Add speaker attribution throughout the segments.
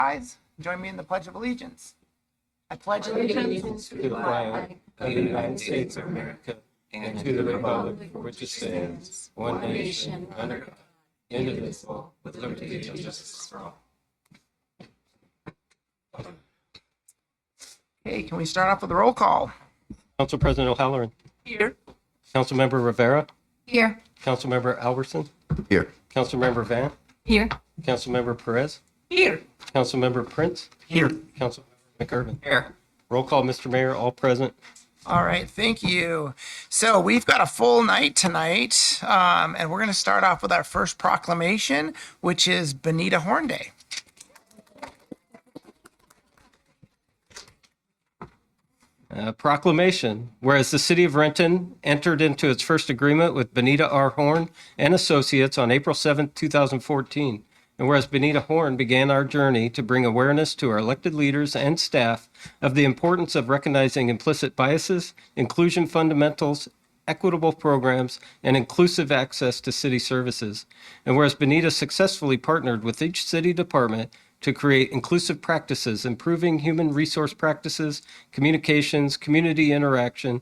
Speaker 1: Rise. Join me in the Pledge of Allegiance. I pledge allegiance
Speaker 2: to the flag of the United States of America and to the republic for which it stands, one nation, under God, indivisible, with liberty and justice for all.
Speaker 1: Okay, can we start off with a roll call?
Speaker 2: Council President O'Halloran.
Speaker 3: Here.
Speaker 2: Councilmember Rivera.
Speaker 3: Here.
Speaker 2: Councilmember Albertson.
Speaker 4: Here.
Speaker 2: Councilmember Van.
Speaker 3: Here.
Speaker 2: Councilmember Perez.
Speaker 3: Here.
Speaker 2: Councilmember Prince.
Speaker 1: Here.
Speaker 2: Councilmember McIrvin.
Speaker 1: Here.
Speaker 2: Roll call, Mr. Mayor, all present.
Speaker 1: All right, thank you. So we've got a full night tonight, and we're going to start off with our first proclamation, which is Benita Horn Day.
Speaker 2: Proclamation. Whereas the City of Renton entered into its first agreement with Benita R. Horn and Associates on April 7, 2014. And whereas Benita Horn began our journey to bring awareness to our elected leaders and staff of the importance of recognizing implicit biases, inclusion fundamentals, equitable programs, and inclusive access to city services. And whereas Benita successfully partnered with each city department to create inclusive practices, improving human resource practices, communications, community interaction,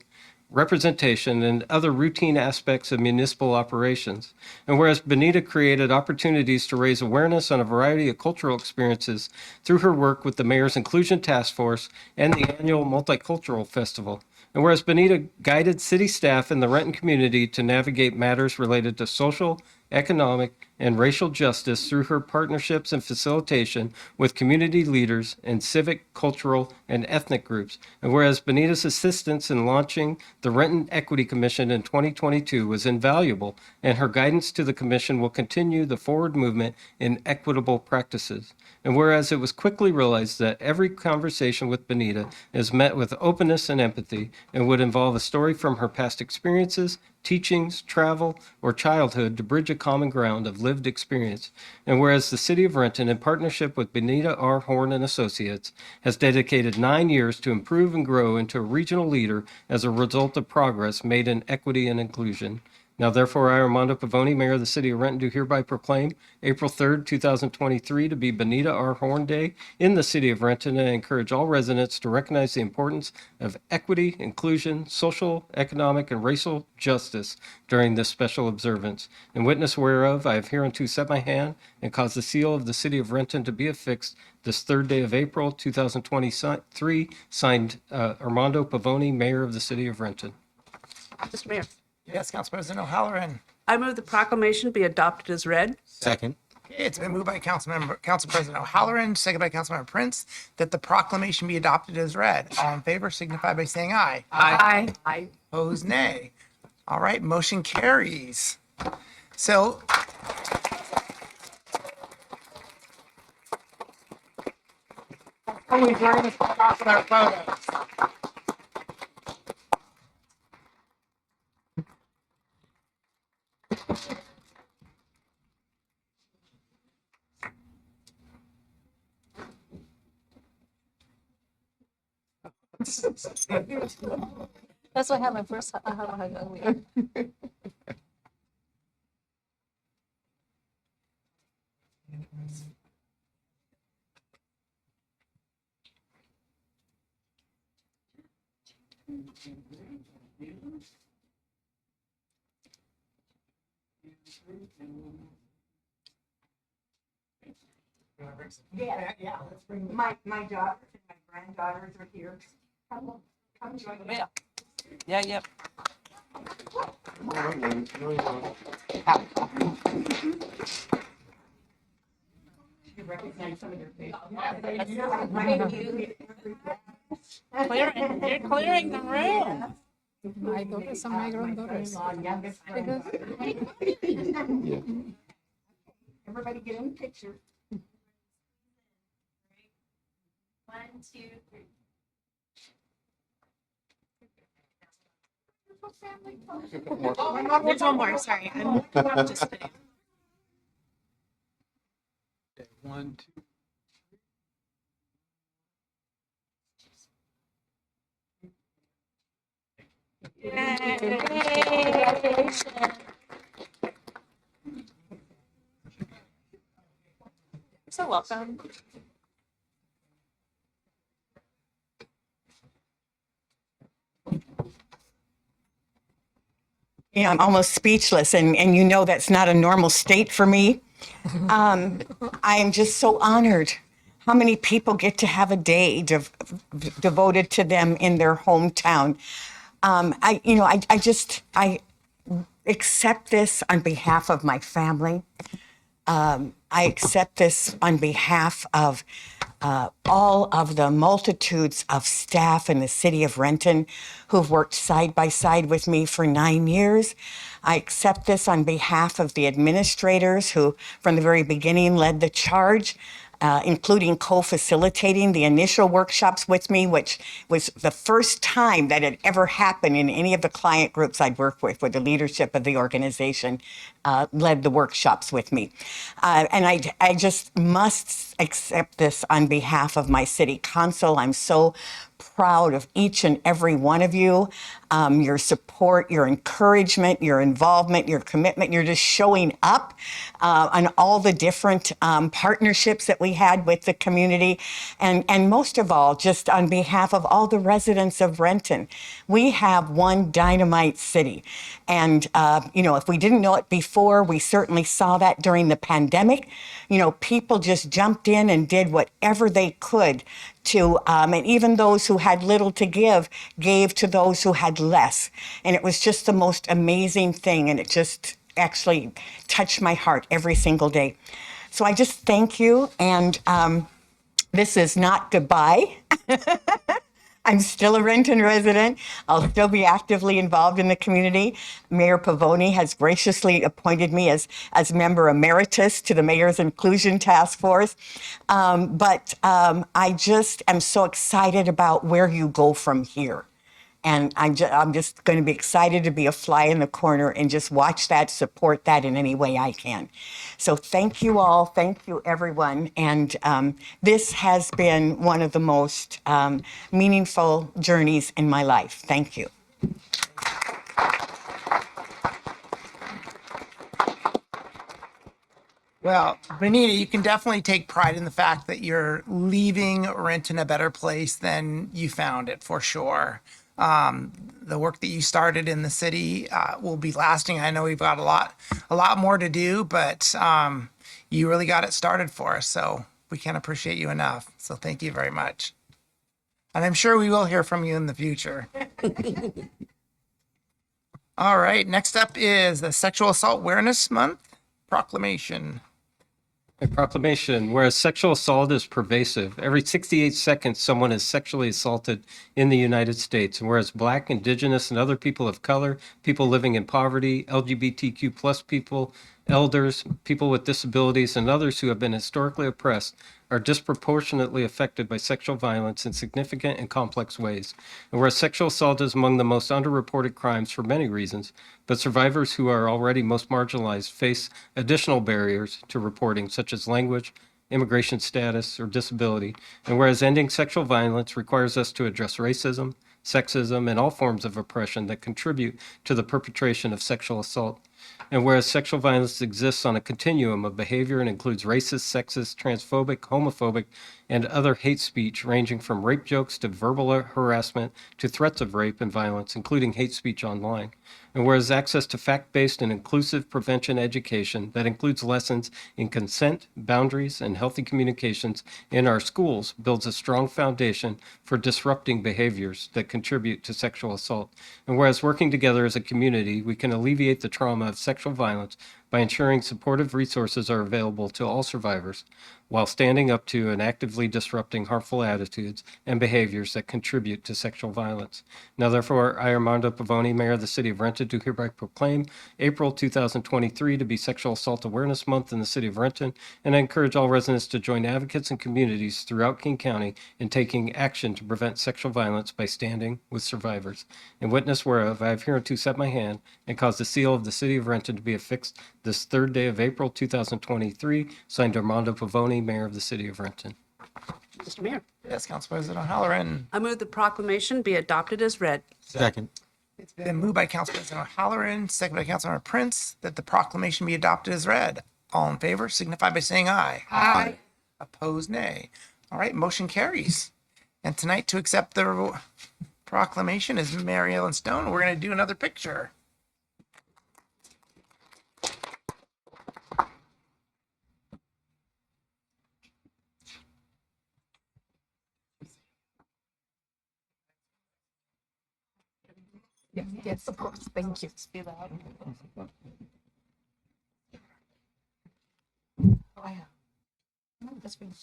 Speaker 2: representation, and other routine aspects of municipal operations. And whereas Benita created opportunities to raise awareness on a variety of cultural experiences through her work with the Mayor's Inclusion Task Force and the annual Multicultural Festival. And whereas Benita guided city staff in the Renton community to navigate matters related to social, economic, and racial justice through her partnerships and facilitation with community leaders and civic, cultural, and ethnic groups. And whereas Benita's assistance in launching the Renton Equity Commission in 2022 was invaluable, and her guidance to the commission will continue the forward movement in equitable practices. And whereas it was quickly realized that every conversation with Benita is met with openness and empathy and would involve a story from her past experiences, teachings, travel, or childhood to bridge a common ground of lived experience. And whereas the City of Renton, in partnership with Benita R. Horn and Associates, has dedicated 9 years to improve and grow into a regional leader as a result of progress made in equity and inclusion. Now, therefore, I, Armando Pavoni, Mayor of the City of Renton, do hereby proclaim April 3rd, 2023 to be Benita R. Horn Day in the City of Renton, and I encourage all residents to recognize the importance of equity, inclusion, social, economic, and racial justice during this special observance. In witness whereof, I have hereunto set my hand and caused the seal of the City of Renton to be affixed this 3rd day of April, 2023, signed Armando Pavoni, Mayor of the City of Renton.
Speaker 3: Mr. Mayor,
Speaker 1: Yes, Council President O'Halloran.
Speaker 3: I move the proclamation be adopted as read.
Speaker 4: Second.
Speaker 1: Okay, it's been moved by Council President O'Halloran, seconded by Councilmember Prince, that the proclamation be adopted as read. All in favor signify by saying aye.
Speaker 3: Aye. Aye.
Speaker 1: Opposed, nay. All right, motion carries. So we're going to start off with our photos.
Speaker 5: That's why I had my first hug earlier.
Speaker 1: Yeah. Let's bring
Speaker 6: My daughter and my granddaughters are here. Come join me.
Speaker 3: Yeah, yep.
Speaker 6: You recognize some of your faces.
Speaker 3: You're clearing the room.
Speaker 5: My daughters and my granddaughters.
Speaker 6: Everybody get in the picture.
Speaker 7: 1, 2, 3.
Speaker 6: There's one more, sorry. I'm just kidding.
Speaker 1: One, two.
Speaker 3: So welcome.
Speaker 4: I'm almost speechless, and you know that's not a normal state for me. I am just so honored. How many people get to have a day devoted to them in their hometown? I accept this on behalf of my family. I accept this on behalf of all of the multitudes of staff in the city of Renton who've worked side by side with me for 9 years. I accept this on behalf of the administrators who, from the very beginning, led the charge. Including co-facilitating the initial workshops with me, which was the first time that had ever happened in any of the client groups I'd worked with, where the leadership of the organization led the workshops with me. And I just must accept this on behalf of my city council. I'm so proud of each and every one of you, your support, your encouragement, your involvement, your commitment. You're just showing up on all the different partnerships that we had with the community. And most of all, just on behalf of all the residents of Renton, we have one dynamite city. And, if we didn't know it before, we certainly saw that during the pandemic. People just jumped in and did whatever they could to, and even those who had little to give, gave to those who had less. And it was just the most amazing thing. And it just actually touched my heart every single day. So I just thank you. And this is not goodbye. I'm still a Renton resident. I'll still be actively involved in the community. Mayor Pavoni has graciously appointed me as member emeritus to the Mayor's Inclusion Task Force. But I just am so excited about where you go from here. And I'm just going to be excited to be a fly in the corner and just watch that, support that in any way I can. So thank you all. Thank you, everyone. And this has been one of the most meaningful journeys in my life. Thank you.
Speaker 1: Well, Benita, you can definitely take pride in the fact that you're leaving Renton a better place than you found it, for sure. The work that you started in the city will be lasting. I know we've got a lot more to do, but you really got it started for us. So we can't appreciate you enough. So thank you very much. And I'm sure we will hear from you in the future. All right. Next up is the Sexual Assault Awareness Month proclamation.
Speaker 2: A proclamation, whereas sexual assault is pervasive, every 68 seconds someone is sexually assaulted in the United States. And whereas Black, Indigenous, and other people of color, people living in poverty, LGBTQ plus people, elders, people with disabilities, and others who have been historically oppressed are disproportionately affected by sexual violence in significant and complex ways. And whereas sexual assault is among the most underreported crimes for many reasons, but survivors who are already most marginalized face additional barriers to reporting, such as language, immigration status, or disability. And whereas ending sexual violence requires us to address racism, sexism, and all forms of oppression that contribute to the perpetration of sexual assault. And whereas sexual violence exists on a continuum of behavior and includes racist, sexist, transphobic, homophobic, and other hate speech ranging from rape jokes to verbal harassment to threats of rape and violence, including hate speech online. And whereas access to fact-based and inclusive prevention education that includes lessons in consent, boundaries, and healthy communications in our schools builds a strong foundation for disrupting behaviors that contribute to sexual assault. And whereas working together as a community, we can alleviate the trauma of sexual violence by ensuring supportive resources are available to all survivors, while standing up to and actively disrupting harmful attitudes and behaviors that contribute to sexual violence. Now, therefore, I, Armando Pavoni, Mayor of the City of Renton, do hereby proclaim April 2023 to be Sexual Assault Awareness Month in the City of Renton, and I encourage all residents to join advocates and communities throughout King County in taking action to prevent sexual violence by standing with survivors. In witness whereof, I have hereunto set my hand and caused the seal of the City of Renton to be affixed this third day of April 2023, signed Armando Pavoni, Mayor of the City of Renton.
Speaker 3: Mr. Mayor,
Speaker 1: Yes, Council President O'Halloran.
Speaker 3: I move the proclamation be adopted as read.
Speaker 8: Second.
Speaker 1: It's been moved by Council President O'Halloran, seconded by Councilmember Prince, that the proclamation be adopted as read. All in favor signify by saying aye. Aye. Opposed, nay. All right, motion carries. And tonight to accept the proclamation is Mary Ellen Stone. We're going to do another picture.
Speaker 5: Yes, yes, of course. Thank you.
Speaker 3: Be loud.
Speaker 5: Oh, I have. No, that's fine.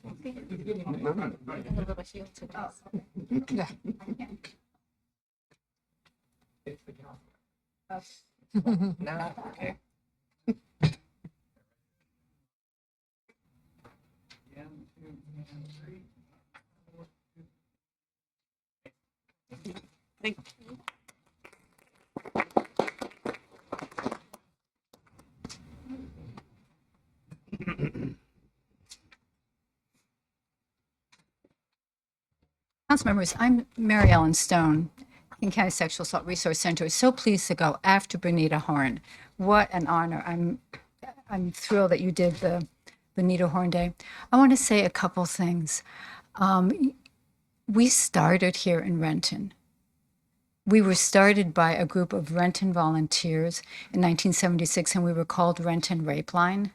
Speaker 5: A little shield today. Yeah.
Speaker 1: No. Okay.
Speaker 3: Thank
Speaker 8: Council members, I'm Mary Ellen Stone, King County Sexual Assault Resource Center. So pleased to go after Benita Horn. What an honor. I'm thrilled that you did the Benita Horn Day. I want to say a couple things. We started here in Renton. We were started by a group of Renton volunteers in 1976, and we were called Renton Rape Line.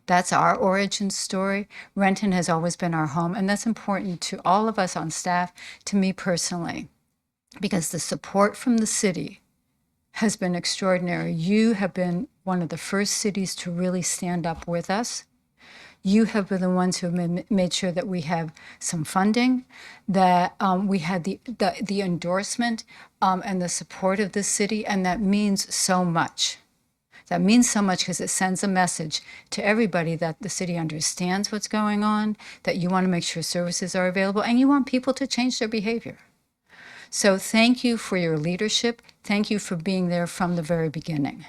Speaker 8: That's our origin story. Renton has always been our home, and that's important to all of us on staff, to me personally, because the support from the city has been extraordinary. You have been one of the first cities to really stand up with us. You have been the ones who have made sure that we have some funding, that we had the endorsement and the support of the city, and that means so much. That means so much because it sends a message to everybody that the city understands what's going on, that you want to make sure services are available, and you want people to change their behavior. So thank you for your leadership. Thank you for being there from the very beginning.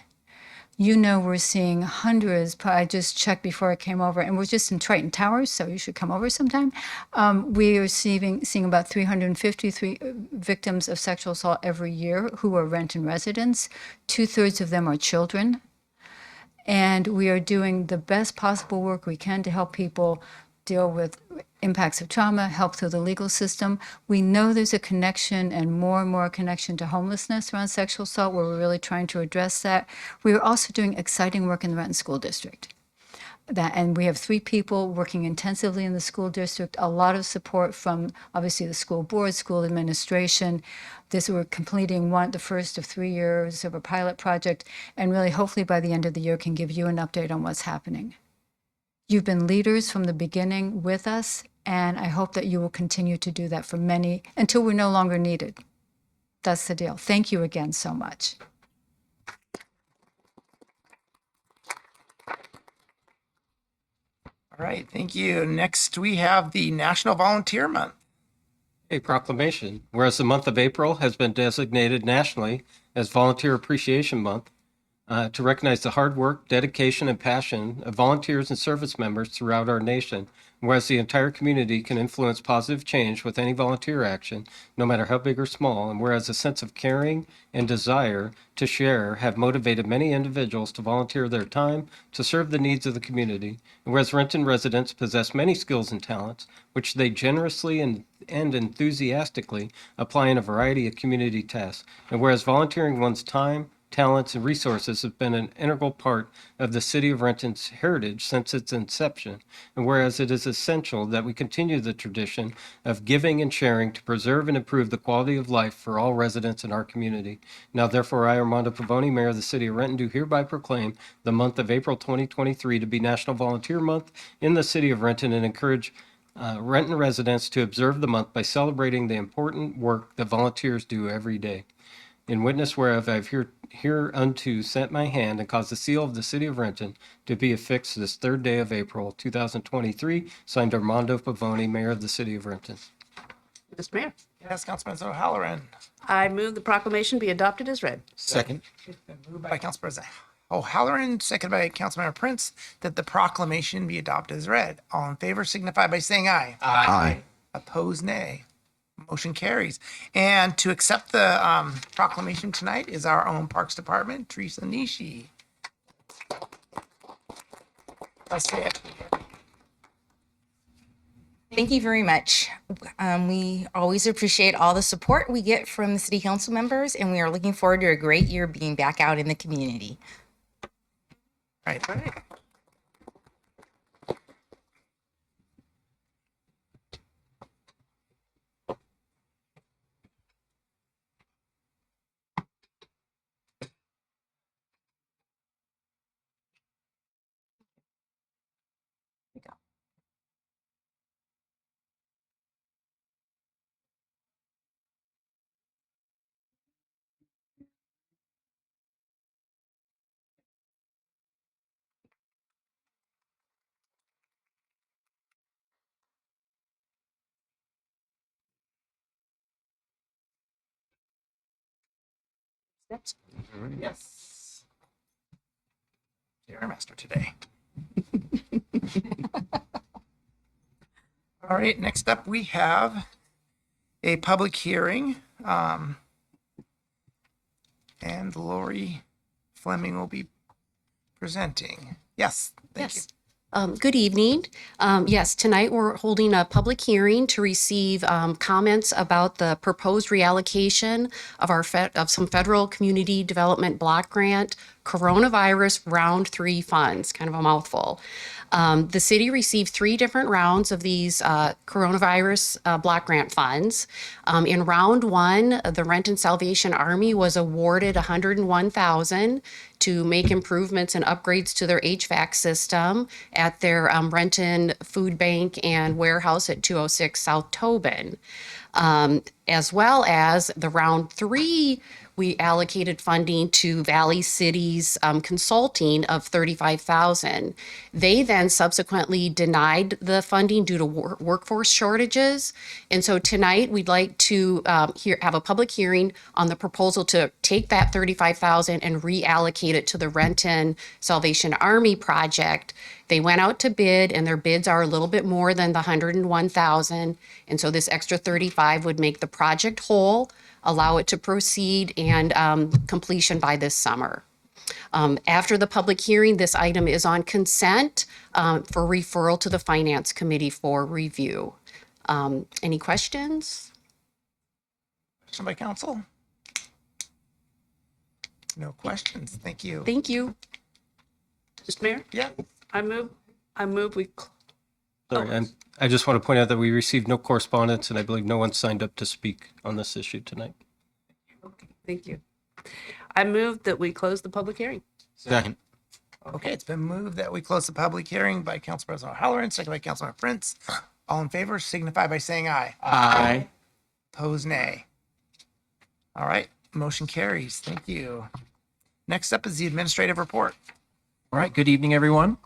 Speaker 8: You know, we're seeing hundreds, I just checked before I came over, and we're just in Triton Towers, so you should come over sometime. We are seeing about 353 victims of sexual assault every year who are Renton residents. 2/3 of them are children. And we are doing the best possible work we can to help people deal with impacts of trauma, help through the legal system. We know there's a connection and more connection to homelessness around sexual assault, where we're really trying to address that. We are also doing exciting work in the Renton School District. And we have 3 people working intensively in the school district, a lot of support from obviously the school board, school administration. We're completing the first of 3 years of a pilot project, and really hopefully by the end of the year can give you an update on what's happening. You've been leaders from the beginning with us, and I hope that you will continue to do that for many until we're no longer needed. That's the deal. Thank you again so much.
Speaker 1: All right. Thank you. Next, we have the National Volunteer Month.
Speaker 2: A proclamation. Whereas the month of April has been designated nationally as Volunteer Appreciation Month to recognize the hard work, dedication, and passion of volunteers and service members throughout our nation. Whereas the entire community can influence positive change with any volunteer action, no matter how big or small, and whereas a sense of caring and desire to share have motivated many individuals to volunteer their time to serve the needs of the community, and whereas Renton residents possess many skills and talents, which they generously and enthusiastically apply in a variety of community tasks, and whereas volunteering one's time, talents, and resources have been an integral part of the City of Renton's heritage since its inception, and whereas it is essential that we continue the tradition of giving and sharing to preserve and improve the quality of life for all residents in our community. Now, therefore, I, Armando Pavoni, Mayor of the City of Renton, do hereby proclaim the month of April 2023 to be National Volunteer Month in the City of Renton, and encourage Renton residents to observe the month by celebrating the important work that volunteers do every day. In witness whereof I have hereunto set my hand and caused the seal of the City of Renton to be affixed this 3rd day of April 2023, signed Armando Pavoni, Mayor of the City of Renton.
Speaker 3: Mr. Mayor,
Speaker 1: Yes, Councilman O'Halloran.
Speaker 3: I move the proclamation be adopted as read.
Speaker 9: Second.
Speaker 1: Moved by Council President O'Halloran, seconded by Councilmember Prince, that the proclamation be adopted as read. All in favor signify by saying aye.
Speaker 9: Aye.
Speaker 1: Opposed, nay. Motion carries. And to accept the proclamation tonight is our own Parks Department, Teresa Nishi. Let's say it.
Speaker 10: Thank you very much. We always appreciate all the support we get from the city council members, and we are looking forward to a great year being back out in the community.
Speaker 1: Right.
Speaker 3: Steps.
Speaker 1: Yes. You're master today. All right, next up we have a public hearing. And Lori Fleming will be presenting. Yes, thank you.
Speaker 9: Yes. Good evening. Yes, tonight we're holding a public hearing to receive comments about the proposed reallocation of of some federal community development block grant coronavirus round 3 funds, kind of a mouthful. The city received 3 different rounds of these coronavirus block grant funds. In round 1, the Renton Salvation Army was awarded $101,000 to make improvements and upgrades to their HVAC system at their Renton Food Bank and warehouse at 206 South Tobin. As well as the round 3, we allocated funding to Valley City's consulting of $35,000. They then subsequently denied the funding due to workforce shortages. And so tonight we'd like to have a public hearing on the proposal to take that $35,000 and reallocate it to the Renton Salvation Army project. They went out to bid, and their bids are a little bit more than the $101,000. And so this extra 35 would make the project whole, allow it to proceed, and completion by this summer. After the public hearing, this item is on consent for referral to the Finance Committee for review. Any questions?
Speaker 1: Question by council? No questions. Thank you.
Speaker 9: Thank you.
Speaker 3: Mr. Mayor,
Speaker 1: Yeah.
Speaker 3: I move we,
Speaker 2: Sorry, I just want to point out that we received no correspondence, and I believe no one signed up to speak on this issue tonight.
Speaker 3: thank you. I move that we close the public hearing.
Speaker 2: Second.
Speaker 1: Okay, it's been moved that we close the public hearing by Council President O'Halloran, second by Councilmember Prince. All in favor signify by saying aye.
Speaker 2: Aye.
Speaker 1: Opposed, nay. All right, motion carries. Thank you. Next up is the administrative report.
Speaker 11: All right, good evening, everyone.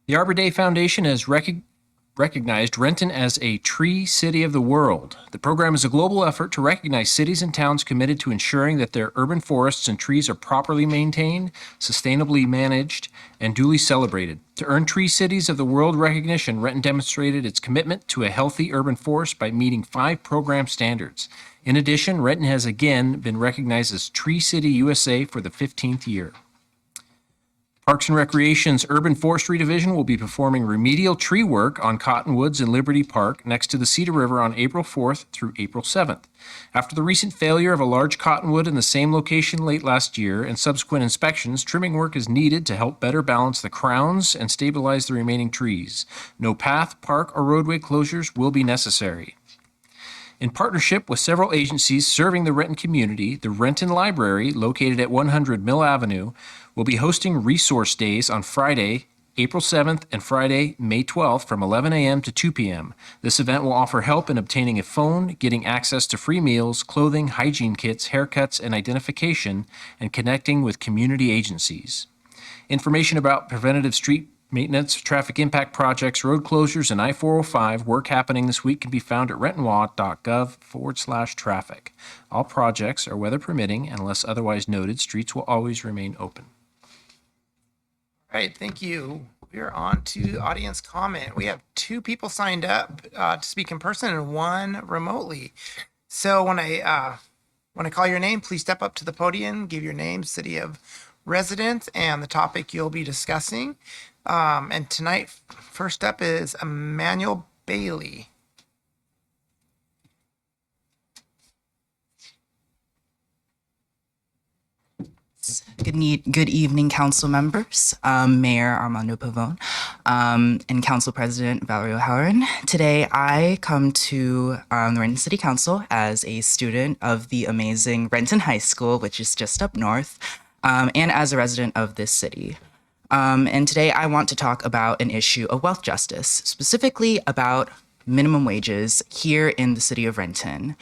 Speaker 11: The Arbor Day Foundation has recognized Renton as a Tree City of the World. The program is a global effort to recognize cities and towns committed to ensuring that their urban forests and trees are properly maintained, sustainably managed, and duly celebrated. To earn Tree Cities of the World recognition, Renton demonstrated its commitment to a healthy urban forest by meeting 5 program standards. In addition, Renton has again been recognized as Tree City USA for the 15th year. Parks and Recreation's Urban Forestry Division will be performing remedial tree work on Cottonwoods in Liberty Park next to the Cedar River on April 4th through April 7th. After the recent failure of a large cottonwood in the same location late last year and subsequent inspections, trimming work is needed to help better balance the crowns and stabilize the remaining trees. No path, park, or roadway closures will be necessary. In partnership with several agencies serving the Renton community, the Renton Library, located at 100 Mill Avenue, will be hosting resource days on Friday, April 7th and Friday, May 12th from 11 a.m. to 2 p.m. This event will offer help in obtaining a phone, getting access to free meals, clothing, hygiene kits, haircuts, and identification, and connecting with community agencies. Information about preventative street maintenance, traffic impact projects, road closures, and I-405 work happening this week can be found at rentonwa.gov/traffic. All projects are weather permitting, and unless otherwise noted, streets will always remain open.
Speaker 1: All right, thank you. We're on to audience comment. We have 2 people signed up to speak in person and 1 remotely. So when I call your name, please step up to the podium, give your name, city of residence, and the topic you'll be discussing. And tonight, first up is Emmanuel Bailey.
Speaker 12: Good evening, council members, Mayor Armando Pavone, and Council President Valerie O'Halloran. Today, I come to the Renton City Council as a student of the amazing Renton High School, which is just up north, and as a resident of this city. And today I want to talk about an issue of wealth justice, specifically about minimum wages here in the city of Renton.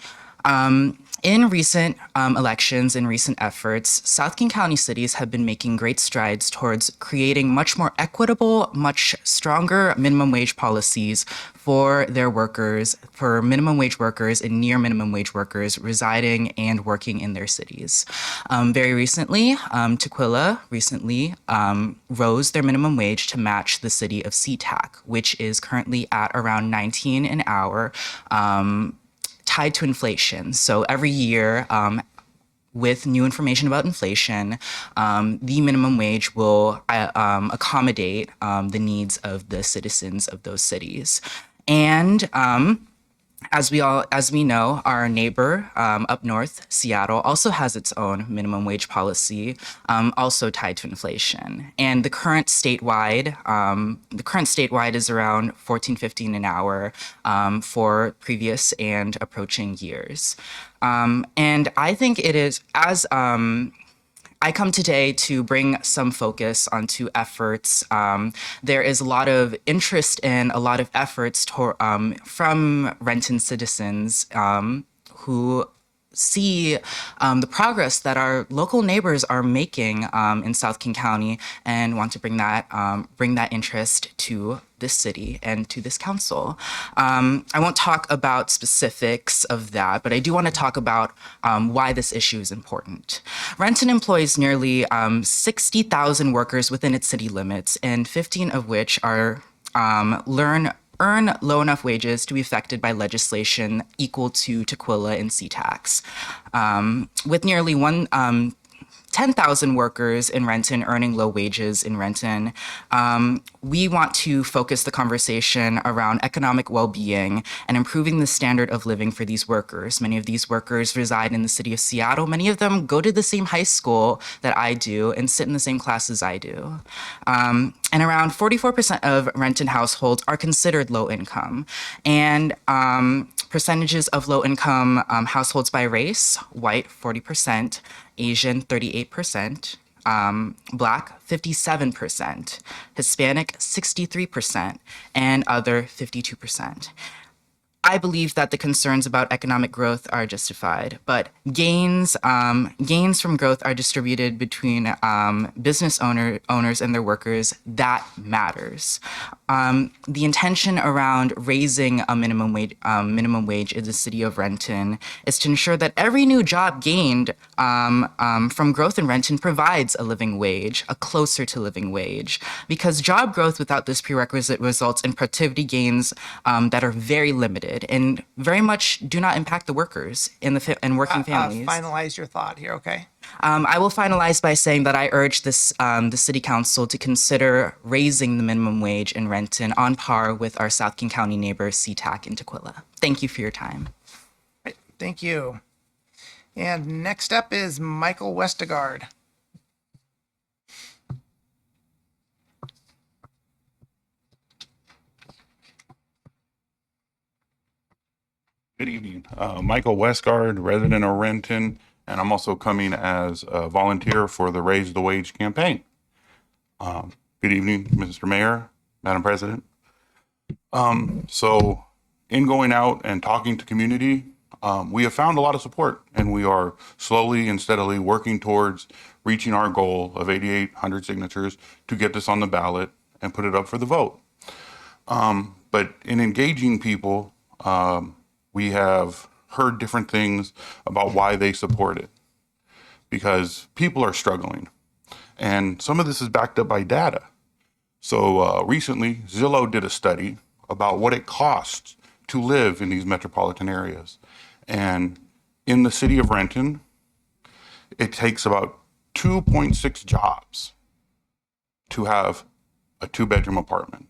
Speaker 12: In recent elections and recent efforts, South King County cities have been making great strides towards creating much more equitable, much stronger minimum wage policies for their workers, for minimum wage workers and near minimum wage workers residing and working in their cities. Very recently, Tequila recently rose their minimum wage to match the city of SeaTac, which is currently at around 19 an hour, tied to inflation. So every year, with new information about inflation, the minimum wage will accommodate the needs of the citizens of those cities. And as we know, our neighbor up north, Seattle, also has its own minimum wage policy, also tied to inflation. And the current statewide is around $14.15 an hour for previous and approaching years. And I think it is as I come today to bring some focus onto efforts. There is a lot of interest and a lot of efforts from Renton citizens who see the progress that our local neighbors are making in South King County and want to bring that interest to this city and to this council. I won't talk about specifics of that, but I do want to talk about why this issue is important. Renton employs nearly 60,000 workers within its city limits, and 15 of which are earn low enough wages to be affected by legislation equal to Tequila and C-Tax. With nearly 10,000 workers in Renton earning low wages in Renton, we want to focus the conversation around economic well-being and improving the standard of living for these workers. Many of these workers reside in the city of Seattle. Many of them go to the same high school that I do and sit in the same classes I do. And around 44% of Renton households are considered low income. And percentages of low income households by race: white 40%, Asian 38%, Black 57%, Hispanic 63%, and other 52%. I believe that the concerns about economic growth are justified, but gains from growth are distributed between business owners and their workers. That matters. The intention around raising a minimum wage in the city of Renton is to ensure that every new job gained from growth in Renton provides a living wage, a closer to living wage, because job growth without this prerequisite results in productivity gains that are very limited and very much do not impact the workers and working families.
Speaker 1: Finalize your thought here, okay?
Speaker 12: I will finalize by saying that I urge the City Council to consider raising the minimum wage in Renton on par with our South King County neighbors, SeaTac and Tequila. Thank you for your time.
Speaker 1: Right, thank you. And next up is Michael Westergaard.
Speaker 13: Good evening. Michael Westgard, resident of Renton, and I'm also coming as a volunteer for the Raise the Wage campaign. Good evening, Mr. Mayor, Madam President. So in going out and talking to community, we have found a lot of support, and we are slowly and steadily working towards reaching our goal of 8,800 signatures to get this on the ballot and put it up for the vote. But in engaging people, we have heard different things about why they support it, because people are struggling. And some of this is backed up by data. So recently, Zillow did a study about what it costs to live in these metropolitan areas. And in the city of Renton, it takes about 2.6 jobs to have a 2-bedroom apartment.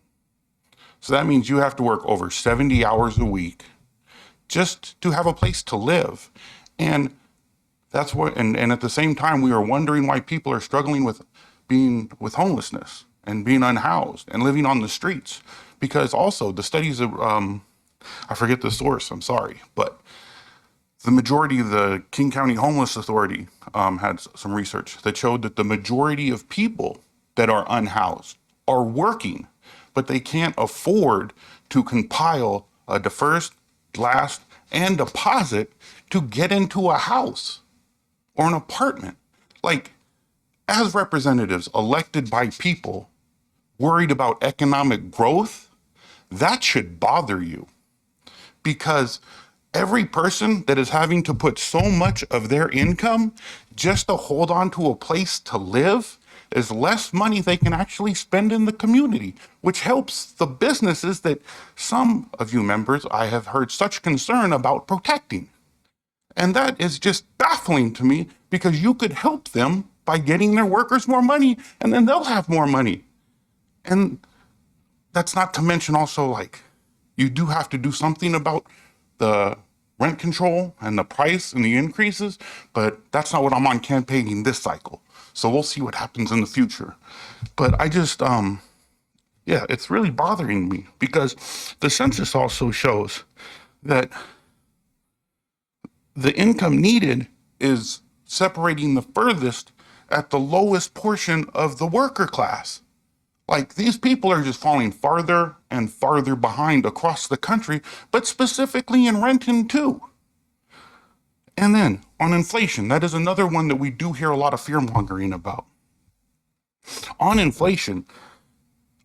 Speaker 13: So that means you have to work over 70 hours a week just to have a place to live. And that's what, and at the same time, we are wondering why people are struggling with homelessness and being unhoused and living on the streets. Because also the studies of, I forget the source, I'm sorry, but the majority of the King County Homeless Authority had some research that showed that the majority of people that are unhoused are working, but they can't afford to compile a first, last, and deposit to get into a house or an apartment. Like, as representatives elected by people worried about economic growth, that should bother you, because every person that is having to put so much of their income just to hold on to a place to live is less money they can actually spend in the community, which helps the businesses that some of you members I have heard such concern about protecting. And that is just baffling to me, because you could help them by getting their workers more money, and then they'll have more money. And that's not to mention also, like, you do have to do something about the rent control and the price and the increases, but that's not what I'm on campaigning this cycle. So we'll see what happens in the future. But I just, yeah, it's really bothering me, because the census also shows that the income needed is separating the furthest at the lowest portion of the worker class. Like, these people are just falling farther and farther behind across the country, but specifically in Renton too. And then on inflation, that is another one that we do hear a lot of fear mongering about. On inflation,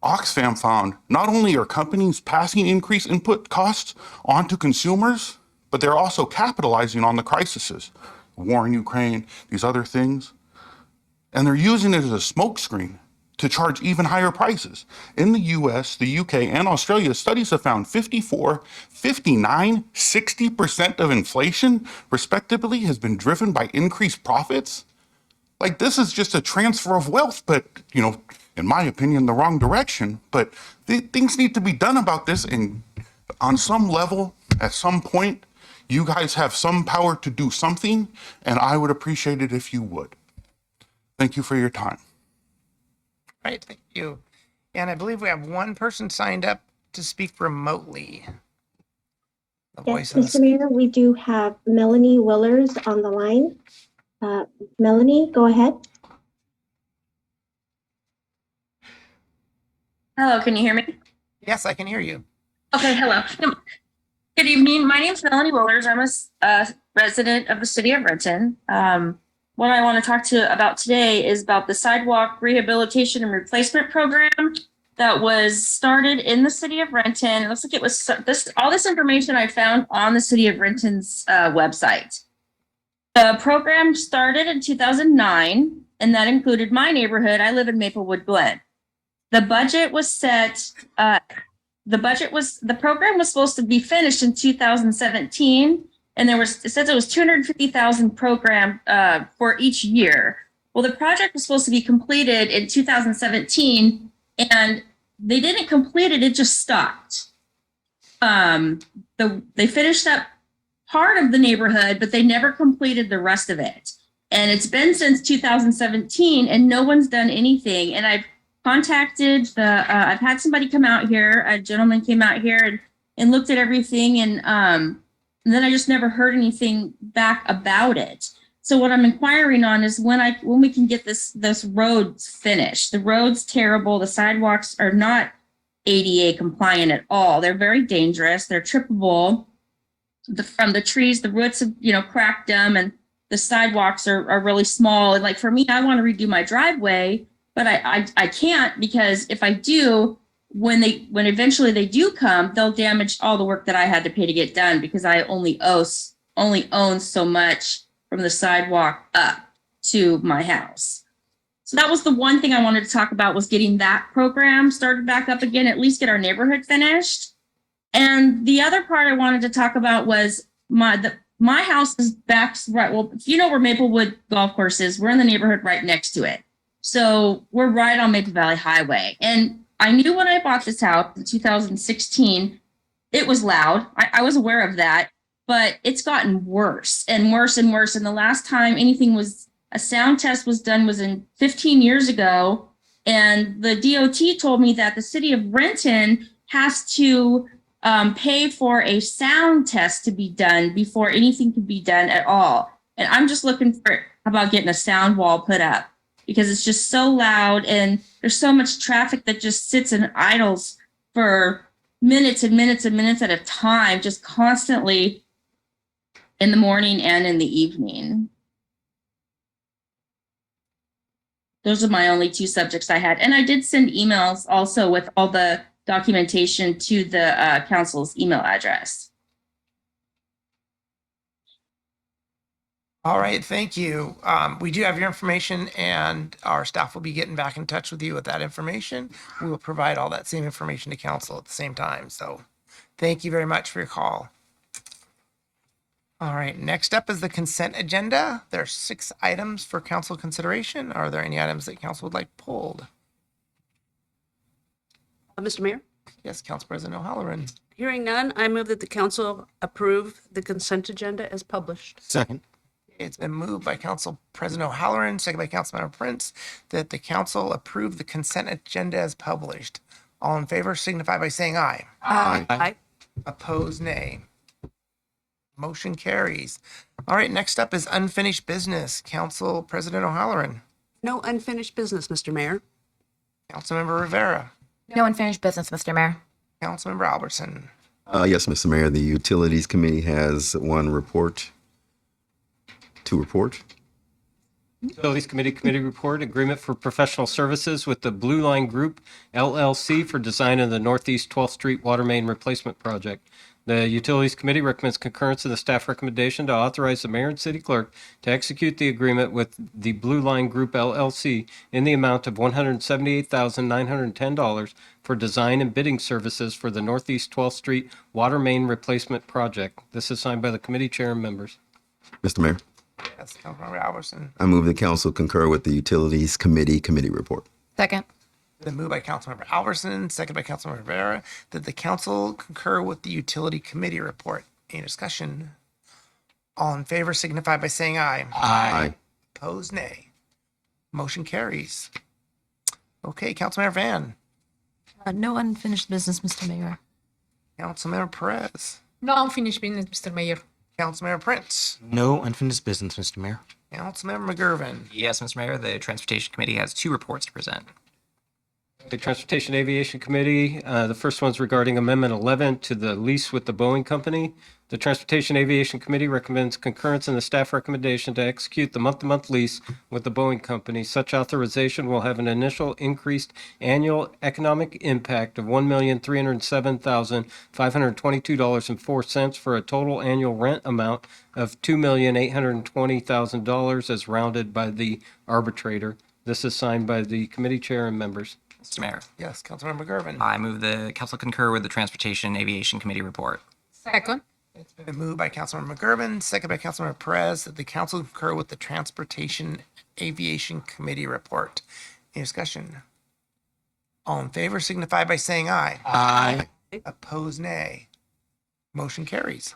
Speaker 13: Oxfam found not only are companies passing increased input costs onto consumers, but they're also capitalizing on the crises, war in Ukraine, these other things, and they're using it as a smokescreen to charge even higher prices. In the US, the UK, and Australia, studies have found 54, 59, 60% of inflation, respectively, has been driven by increased profits. Like, this is just a transfer of wealth, but, you know, in my opinion, the wrong direction. But things need to be done about this, and on some level, at some point, you guys have some power to do something, and I would appreciate it if you would. Thank you for your time.
Speaker 1: All right, thank you. And I believe we have one person signed up to speak remotely.
Speaker 14: Yes, Mr. Mayor, we do have Melanie Willers on the line. Melanie, go ahead.
Speaker 15: Hello, can you hear me?
Speaker 1: Yes, I can hear you.
Speaker 15: Okay, hello. Good evening. My name is Melanie Willers. I'm a resident of the city of Renton. What I want to talk to you about today is about the sidewalk rehabilitation and replacement program that was started in the city of Renton. It looks like it was all this information I found on the city of Renton's website. The program started in 2009, and that included my neighborhood. I live in Maplewood Glen. The budget was set. The program was supposed to be finished in 2017. And it says it was $250,000 program for each year. Well, the project was supposed to be completed in 2017, and they didn't complete it. It just stopped. They finished up part of the neighborhood, but they never completed the rest of it. And it's been since 2017, and no one's done anything. And I've contacted I've had somebody come out here. A gentleman came out here and looked at everything, and then I just never heard anything back about it. So what I'm inquiring on is when we can get this road finished. The road's terrible. The sidewalks are not ADA compliant at all. They're very dangerous. They're trippable. From the trees, the roots have, cracked them, and the sidewalks are really small. And like for me, I want to redo my driveway, but I can't, because if I do, when eventually they do come, they'll damage all the work that I had to pay to get done, because I only own so much from the sidewalk up to my house. So that was the one thing I wanted to talk about, was getting that program started back up again, at least get our neighborhood finished. And the other part I wanted to talk about was my house is back right. Well, if you know where Maplewood Golf Course is, we're in the neighborhood right next to it. So we're right on Maple Valley Highway. And I knew when I bought this house in 2016, it was loud. I was aware of that, but it's gotten worse and worse and worse. And the last time a sound test was done was in 15 years ago. And the DOT told me that the city of Renton has to pay for a sound test to be done before anything can be done at all. And I'm just looking for about getting a sound wall put up. because it's just so loud and there's so much traffic that just sits and idles for minutes and minutes and minutes at a time, just constantly in the morning and in the evening. Those are my only two subjects I had. And I did send emails also with all the documentation to the council's email address.
Speaker 1: All right, thank you. We do have your information, and our staff will be getting back in touch with you with that information. We will provide all that same information to council at the same time. So thank you very much for your call. All right, next up is the consent agenda. There are 6 items for council consideration. Are there any items that council would like pulled?
Speaker 3: Mr. Mayor,
Speaker 1: Yes, Council President O'Halloran.
Speaker 3: hearing none, I move that the council approve the consent agenda as published.
Speaker 16: Second.
Speaker 1: It's been moved by Council President O'Halloran, second by Councilmember Prince, that the council approve the consent agenda as published. All in favor signify by saying aye.
Speaker 3: Aye.
Speaker 1: Opposed, nay. Motion carries. All right, next up is unfinished business. Council President O'Halloran.
Speaker 3: No unfinished business, Mr. Mayor.
Speaker 1: Councilmember Rivera.
Speaker 10: No unfinished business, Mr. Mayor.
Speaker 1: Councilmember Albertson.
Speaker 16: Yes, Mr. Mayor, the Utilities Committee has one report to report.
Speaker 2: Utilities Committee report, agreement for professional services with the Blue Line Group LLC for design of the Northeast 12th Street Water Main Replacement Project. The Utilities Committee recommends concurrence in the staff recommendation to authorize the mayor and city clerk to execute the agreement with the Blue Line Group LLC in the amount of $178,910 for design and bidding services for the Northeast 12th Street Water Main Replacement Project. This is signed by the committee chair and members.
Speaker 16: Mr. Mayor,
Speaker 1: Yes, Councilmember Albertson.
Speaker 16: I move the council concur with the Utilities Committee report.
Speaker 10: Second.
Speaker 1: Then moved by Councilmember Albertson, second by Councilmember Rivera, that the council concur with the Utility Committee report. Any discussion? All in favor signify by saying aye.
Speaker 16: Aye.
Speaker 1: Opposed, nay. Motion carries. Okay, Councilmember Van.
Speaker 5: No unfinished business, Mr. Mayor.
Speaker 1: Councilmember Perez.
Speaker 5: No unfinished business, Mr. Mayor.
Speaker 1: Councilmember Prince.
Speaker 17: No unfinished business, Mr. Mayor.
Speaker 1: Councilmember McGurven.
Speaker 17: Yes, Mr. Mayor, the Transportation Committee has 2 reports to present.
Speaker 2: The Transportation Aviation Committee, the first one's regarding Amendment 11 to the lease with the Boeing Company. The Transportation Aviation Committee recommends concurrence in the staff recommendation to execute the month-to-month lease with the Boeing Company. Such authorization will have an initial increased annual economic impact of $1,307,522.04 for a total annual rent amount of $2,820,000 as rounded by the arbitrator. This is signed by the committee chair and members.
Speaker 17: Mr. Mayor,
Speaker 1: Yes, Councilmember McGurven.
Speaker 17: I move the council concur with the Transportation Aviation Committee report.
Speaker 5: Second.
Speaker 1: It's been moved by Councilmember McGurven, second by Councilmember Perez, that the council concur with the Transportation Aviation Committee report. Any discussion? All in favor signify by saying aye.
Speaker 16: Aye.
Speaker 1: Opposed, nay. Motion carries.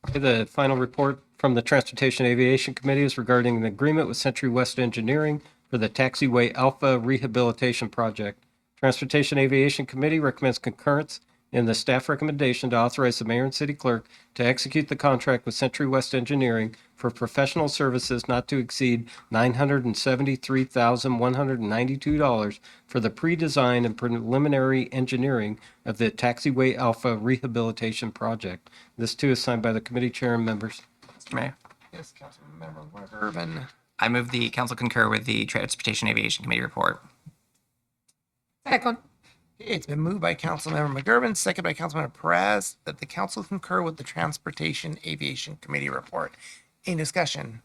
Speaker 2: Okay, the final report from the Transportation Aviation Committee is regarding an agreement with Century West Engineering for the Taxiway Alpha Rehabilitation Project. Transportation Aviation Committee recommends concurrence in the staff recommendation to authorize the mayor and city clerk to execute the contract with Century West Engineering for professional services not to exceed $973,192 for the pre-design and preliminary engineering of the Taxiway Alpha Rehabilitation Project. This too is signed by the committee chair and members.
Speaker 17: Mr. Mayor,
Speaker 1: Yes, Councilmember McGurven.
Speaker 17: I move the council concur with the Transportation Aviation Committee report.
Speaker 5: Second.
Speaker 1: It's been moved by Councilmember McGurven, second by Councilmember Perez, that the council concur with the Transportation Aviation Committee report. Any discussion?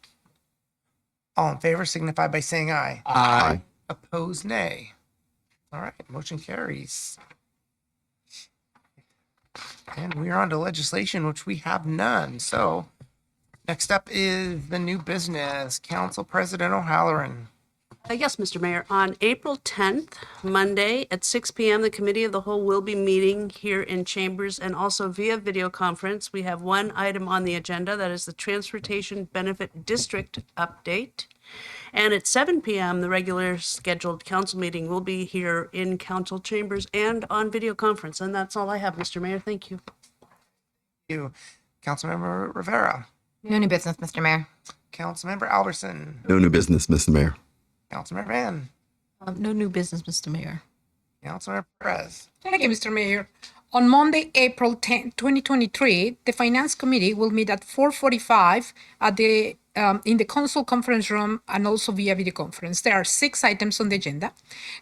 Speaker 1: All in favor signify by saying aye.
Speaker 16: Aye.
Speaker 1: Opposed, nay. All right, motion carries. And we are on to legislation, which we have none. So next up is the new business. Council President O'Halloran.
Speaker 3: Yes, Mr. Mayor. On April 10th, Monday at 6 p.m., the Committee of the Whole will be meeting here in Chambers and also via video conference. We have one item on the agenda, that is the Transportation Benefit District update. And at 7 p.m., the regular scheduled council meeting will be here in council chambers and on video conference. And that's all I have, Mr. Mayor. Thank you.
Speaker 1: You, Councilmember Rivera.
Speaker 10: No new business, Mr. Mayor.
Speaker 1: Councilmember Albertson.
Speaker 16: No new business, Mr. Mayor.
Speaker 1: Councilmember Van.
Speaker 5: No new business, Mr. Mayor.
Speaker 1: Councilmember Perez.
Speaker 5: Thank you, Mr. Mayor. On Monday, April 10, 2023, the Finance Committee will meet at 4:45 at the in the Council Conference Room and also via video conference. There are 6 items on the agenda.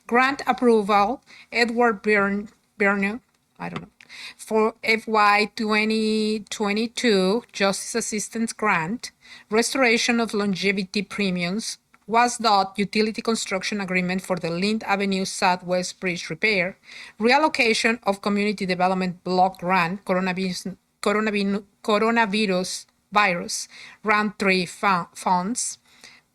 Speaker 5: Grant approval, Edward Berno, I don't know, for FY 2022 Justice Assistance Grant, restoration of longevity premiums, WASDOT utility construction agreement for the Lind Avenue Southwest Bridge repair, reallocation of community development block grant, coronavirus round 3 funds,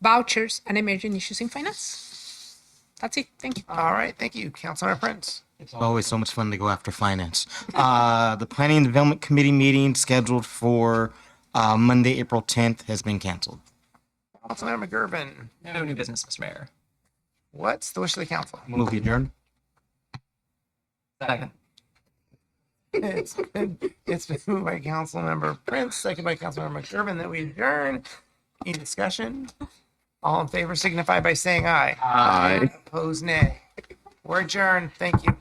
Speaker 5: vouchers, and emerging issues in finance. That's it. Thank you.
Speaker 1: All right. Thank you. Councilmember Prince.
Speaker 17: It's always so much fun to go after finance. The Planning and Development Committee meeting scheduled for Monday, April 10th has been canceled.
Speaker 1: Councilmember McGurven.
Speaker 17: No new business, Mr. Mayor.
Speaker 1: What's the wish of the council?
Speaker 17: Move the adjourn. Second.
Speaker 1: It's been moved by Councilmember Prince, second by Councilmember McGurven that we adjourn. Any discussion? All in favor signify by saying aye.
Speaker 16: Aye.
Speaker 1: Opposed, nay. We're adjourned. Thank you.